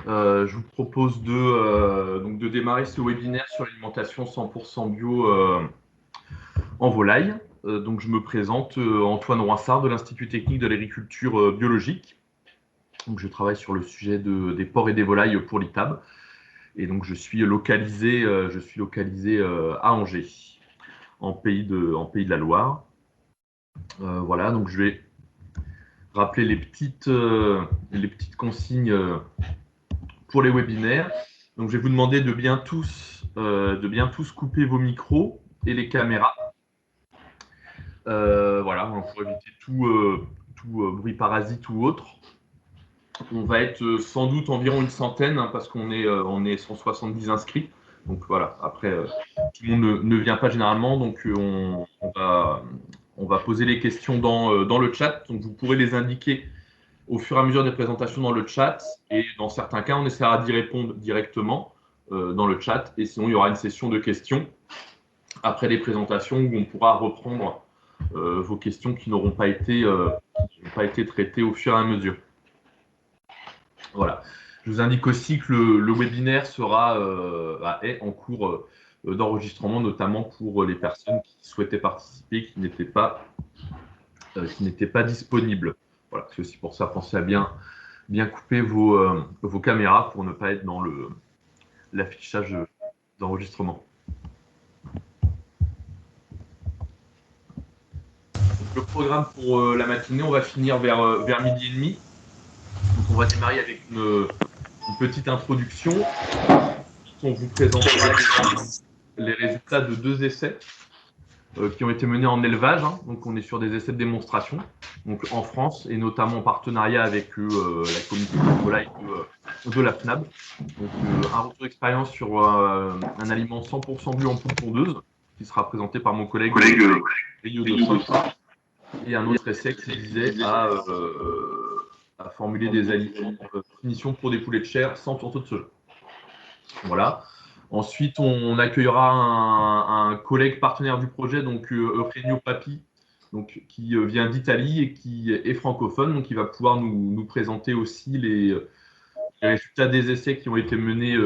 Je vous propose donc de démarrer ce webinaire sur l'alimentation 100% bio en volaille. Donc je me présente, Antoine Roissard de l'Institut technique de l'agriculture biologique. Donc je travaille sur le sujet des porcs et des volailles pour l'ITAB. Et donc je suis localisé à Angers, en pays de la Loire. Voilà, donc je vais rappeler les petites consignes pour les webinaires. Donc, je vais vous demander de bien tous couper vos micros et les caméras. Voilà, pour éviter tout bruit parasite ou autre. On va être sans doute environ une centaine, hein, parce qu'on est 170 inscrits. Donc voilà, après, tout le monde ne vient pas généralement, donc on va poser les questions dans le chat. Donc vous pourrez les indiquer au fur et à mesure des présentations dans le chat, et dans certains cas, on essaiera d'y répondre directement dans le chat, et sinon, il y aura une session de questions après les présentations où on pourra reprendre vos questions qui n'auront pas été traitées au fur et à mesure. Voilà. Je vous indique aussi que le webinaire est en cours d'enregistrement, notamment pour les personnes qui souhaitaient participer, qui n'étaient pas disponibles. Voilà, c'est aussi pour ça, pensez à bien couper vos caméras pour ne pas être dans l'affichage d'enregistrement. Donc, le programme pour la matinée, on va finir vers midi et demi. Donc, on va démarrer avec une petite introduction. On vous présentera les résultats de 2 essais qui ont été menés en élevage. Hein. Donc, on est sur des essais de démonstration, donc en France, et notamment en partenariat avec la communauté de volaille de la FNAB. Donc, un retour d'expérience sur un aliment 100% bio en poule pondeuse, qui sera présenté par mon collègue Rio Dossin, et un autre essai qui visait à formuler des aliments finition pour des poulets de chair sans tourteau de soja. Voilà. Ensuite, on accueillera un collègue partenaire du projet, donc Eugenio Papi, donc, qui vient d'Italie et qui est francophone, donc il va pouvoir nous présenter aussi les résultats des essais qui ont été menés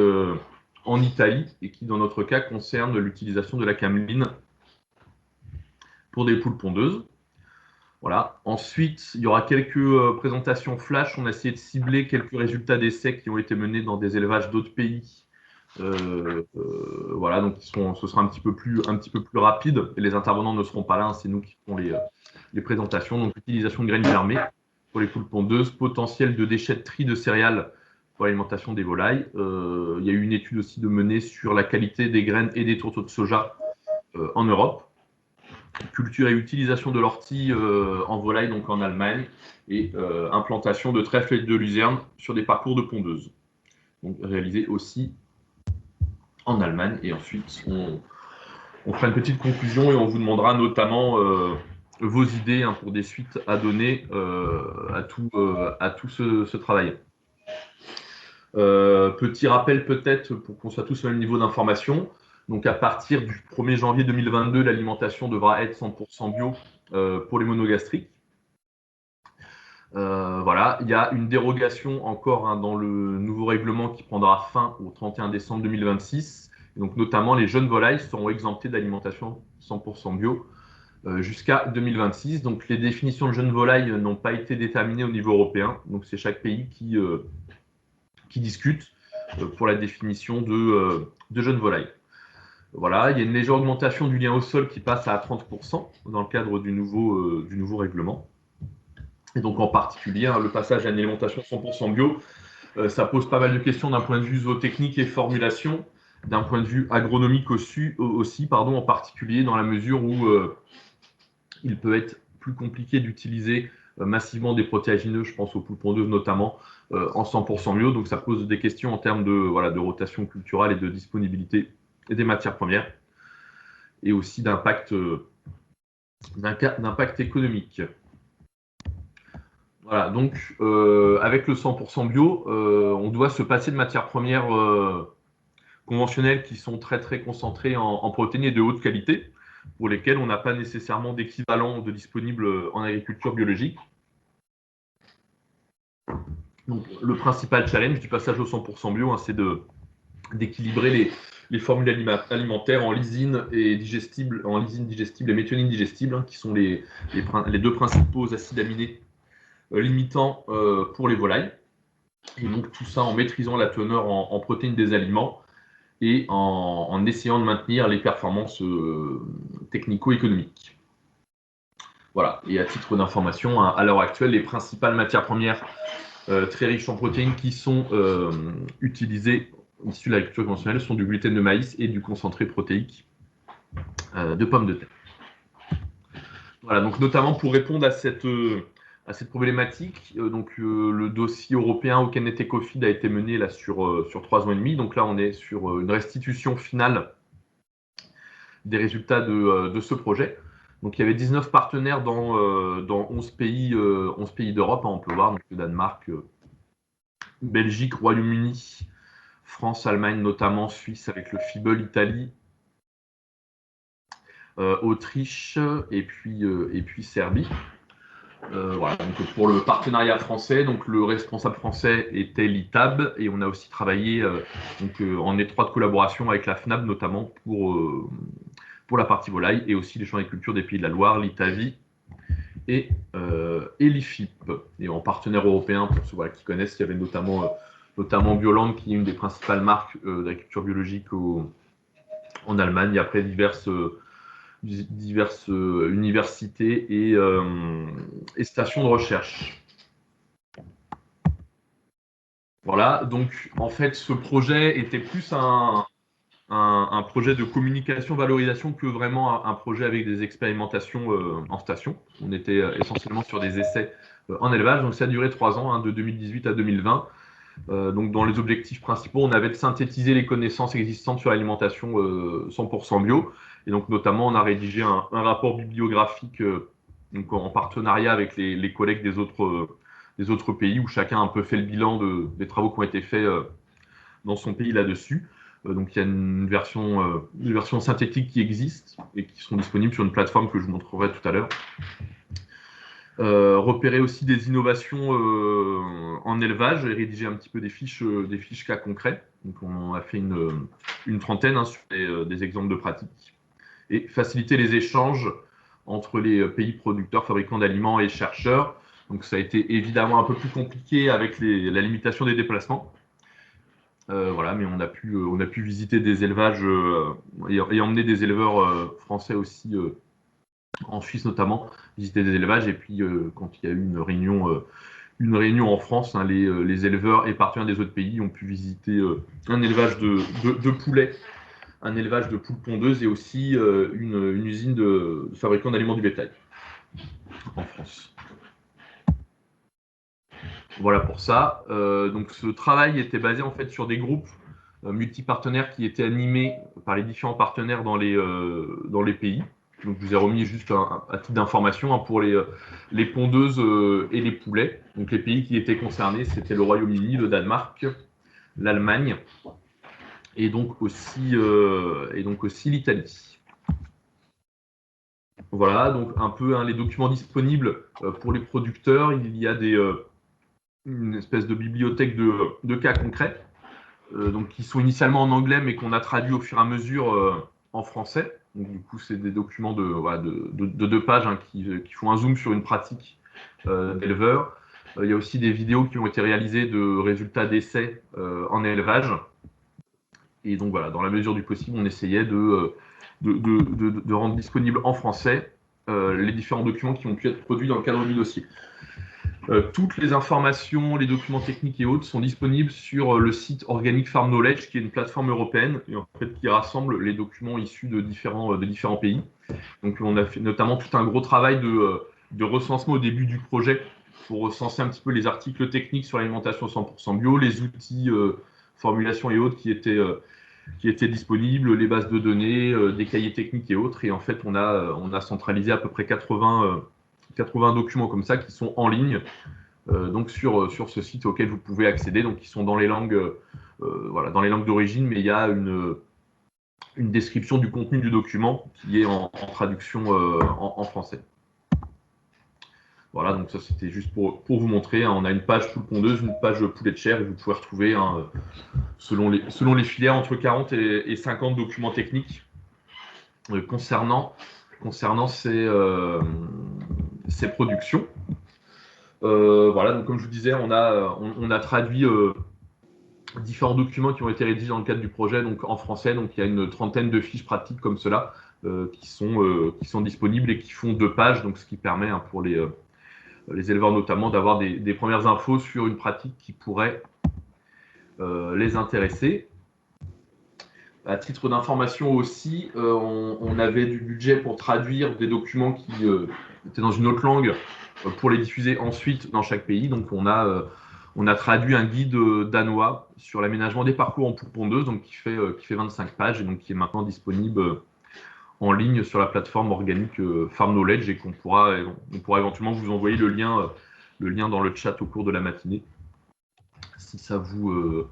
en Italie et qui, dans notre cas, concernent l'utilisation de la cameline pour des poules pondeuses. Voilà. Ensuite, il y aura quelques présentations flash. On a essayé de cibler quelques résultats d'essais qui ont été menés dans des élevages d'autres pays. Voilà, donc ce sera un petit peu plus rapide. Et les intervenants ne seront pas là, hein, c'est nous qui ferons les présentations. Donc, l'utilisation de graines germées pour les poules pondeuses, potentiel de déchetterie de céréales pour l'alimentation des volailles. Il y a eu une étude aussi de menée sur la qualité des graines et des tourteaux de soja en Europe. Culture et utilisation de l'ortie en volaille, donc en Allemagne, et implantation de trèfle et de luzerne sur des parcours de pondeuses, donc réalisé aussi en Allemagne. Et ensuite, on fera une petite conclusion et on vous demandera notamment vos idées, hein, pour des suites à donner à tout ce travail. Petit rappel peut-être pour qu'on soit tous au même niveau d'information. Donc à partir du 1er janvier 2022, l'alimentation devra être 100% bio pour les monogastriques. Voilà, il y a une dérogation encore, hein, dans le nouveau règlement qui prendra fin au 31 décembre 2026. Et donc notamment, les jeunes volailles seront exemptées d'alimentation 100% bio jusqu'à 2026. Donc les définitions de jeunes volailles n'ont pas été déterminées au niveau européen. Donc c'est chaque pays qui discute pour la définition de jeunes volailles. Voilà, il y a une légère augmentation du lien au sol qui passe à 30% dans le cadre du nouveau règlement. Et donc en particulier, hein, le passage à une alimentation 100% bio, ça pose pas mal de questions d'un point de vue zootechnique et formulation, d'un point de vue agronomique aussi, en particulier dans la mesure où il peut être plus compliqué d'utiliser massivement des protéagineux, je pense aux poules pondeuses notamment, en 100% bio. Donc ça pose des questions en termes de rotation culturelle et de disponibilité des matières premières, et aussi d'impact économique. Voilà, donc avec le 100% bio, on doit se passer de matières premières conventionnelles qui sont très très concentrées en protéines et de haute qualité, pour lesquelles on n'a pas nécessairement d'équivalent de disponible en agriculture biologique. Donc, le principal challenge du passage au 100% bio, hein, c'est d'équilibrer les formules alimentaires en lysine et digestible, en lysine digestible et méthionine digestible, hein, qui sont les deux principaux acides aminés limitants pour les volailles. Et donc tout ça en maîtrisant la teneur en protéines des aliments et en essayant de maintenir les performances technico-économiques. Voilà. Et à titre d'information, à l'heure actuelle, les principales matières premières très riches en protéines qui sont utilisées issues de l'agriculture conventionnelle sont du gluten de maïs et du concentré protéique de pommes de terre. Voilà, donc notamment pour répondre à cette problématique, le dossier européen au Kenneth Ecofid a été mené là sur 3 ans et demi. Donc là, on est sur une restitution finale des résultats de ce projet. Donc il y avait 19 partenaires dans 11 pays d'Europe, hein, on peut voir, donc le Danemark, Belgique, Royaume-Uni, France, Allemagne notamment, Suisse avec le FIBEL, Italie, Autriche et puis Serbie. Voilà, donc pour le partenariat français, donc le responsable français était l'ITAB et on a aussi travaillé en étroite collaboration avec la FNAB notamment pour la partie volaille et aussi les champs d'agriculture des Pays de la Loire, l'ITAVI et l'IFIP. Et en partenaire européen, pour ceux qui connaissent, il y avait notamment Bioland qui est une des principales marques d'agriculture biologique en Allemagne et après diverses universités et stations de recherche. Voilà, donc en fait ce projet était plus un projet de communication, valorisation que vraiment un projet avec des expérimentations en station. On était essentiellement sur des essais en élevage, donc ça a duré 3 ans, hein, de 2018 à 2020. Donc dans les objectifs principaux, on avait de synthétiser les connaissances existantes sur l'alimentation 100% bio. Et donc notamment, on a rédigé un rapport bibliographique donc en partenariat avec les collègues des autres pays, où chacun a un peu fait le bilan des travaux qui ont été faits dans son pays là-dessus. Donc il y a une version synthétique qui existe et qui sont disponibles sur une plateforme que je vous montrerai tout à l'heure. Repérer aussi des innovations en élevage et rédiger un petit peu des fiches cas concrets. Donc on a fait une trentaine sur des exemples de pratiques. Et faciliter les échanges entre les pays producteurs, fabricants d'aliments et chercheurs. Donc ça a été évidemment un peu plus compliqué avec la limitation des déplacements. Voilà, mais on a pu visiter des élevages et emmener des éleveurs français aussi en Suisse notamment, visiter des élevages. Et puis quand il y a eu une réunion en France, hein, les éleveurs et partenaires des autres pays ont pu visiter un élevage de poulets, un élevage de poules pondeuses et aussi une usine de fabricants d'aliments du bétail en France. Voilà pour ça. Donc ce travail était basé en fait sur des groupes multipartenaires qui étaient animés par les différents partenaires dans les pays. Donc je vous ai remis juste à titre d'information hein, pour les pondeuses et les poulets. Donc les pays qui étaient concernés, c'était le Royaume-Uni, le Danemark, l'Allemagne et donc aussi l'Italie. Voilà, donc un peu hein, les documents disponibles pour les producteurs. Il y a une espèce de bibliothèque de cas concrets, donc qui sont initialement en anglais, mais qu'on a traduit au fur et à mesure en français. Donc, du coup, c'est des documents de 2 pages hein, qui font un zoom sur une pratique d'éleveur. Il y a aussi des vidéos qui ont été réalisées de résultats d'essais en élevage. Et donc voilà, dans la mesure du possible, on essayait de rendre disponibles en français les différents documents qui ont pu être produits dans le cadre du dossier. Toutes les informations, les documents techniques et autres sont disponibles sur le site Organic Farm Knowledge, qui est une plateforme européenne et en fait qui rassemble les documents issus de différents pays. Donc on a fait notamment tout un gros travail de recensement au début du projet pour recenser un petit peu les articles techniques sur l'alimentation 100% bio, les outils, formulation et autres qui étaient disponibles, les bases de données, des cahiers techniques et autres. Et en fait, on a centralisé à peu près 80 documents comme ça qui sont en ligne donc sur ce site auquel vous pouvez accéder, donc qui sont dans les langues dans les langues d'origine, mais il y a une description du contenu du document qui est en traduction en français. Voilà, donc ça c'était juste pour vous montrer. Hein. On a une page poule pondeuse, une page poulet de chair, et vous pouvez retrouver, hein, selon les filières, entre 40 et 50 documents techniques concernant ces productions. Voilà, donc comme je vous disais, on a traduit différents documents qui ont été rédigés dans le cadre du projet, donc en français. Donc il y a une trentaine de fiches pratiques comme cela qui sont disponibles et qui font 2 pages, donc ce qui permet, hein, pour les éleveurs notamment, d'avoir des premières infos sur une pratique qui pourrait les intéresser. À titre d'information aussi, on avait du budget pour traduire des documents qui étaient dans une autre langue pour les diffuser ensuite dans chaque pays. Donc on a traduit un guide danois sur l'aménagement des parcours en poule pondeuse, donc qui fait 25 pages et donc qui est maintenant disponible en ligne sur la plateforme organique Farm Knowledge, et on pourra éventuellement vous envoyer le lien dans le chat au cours de la matinée si ça vous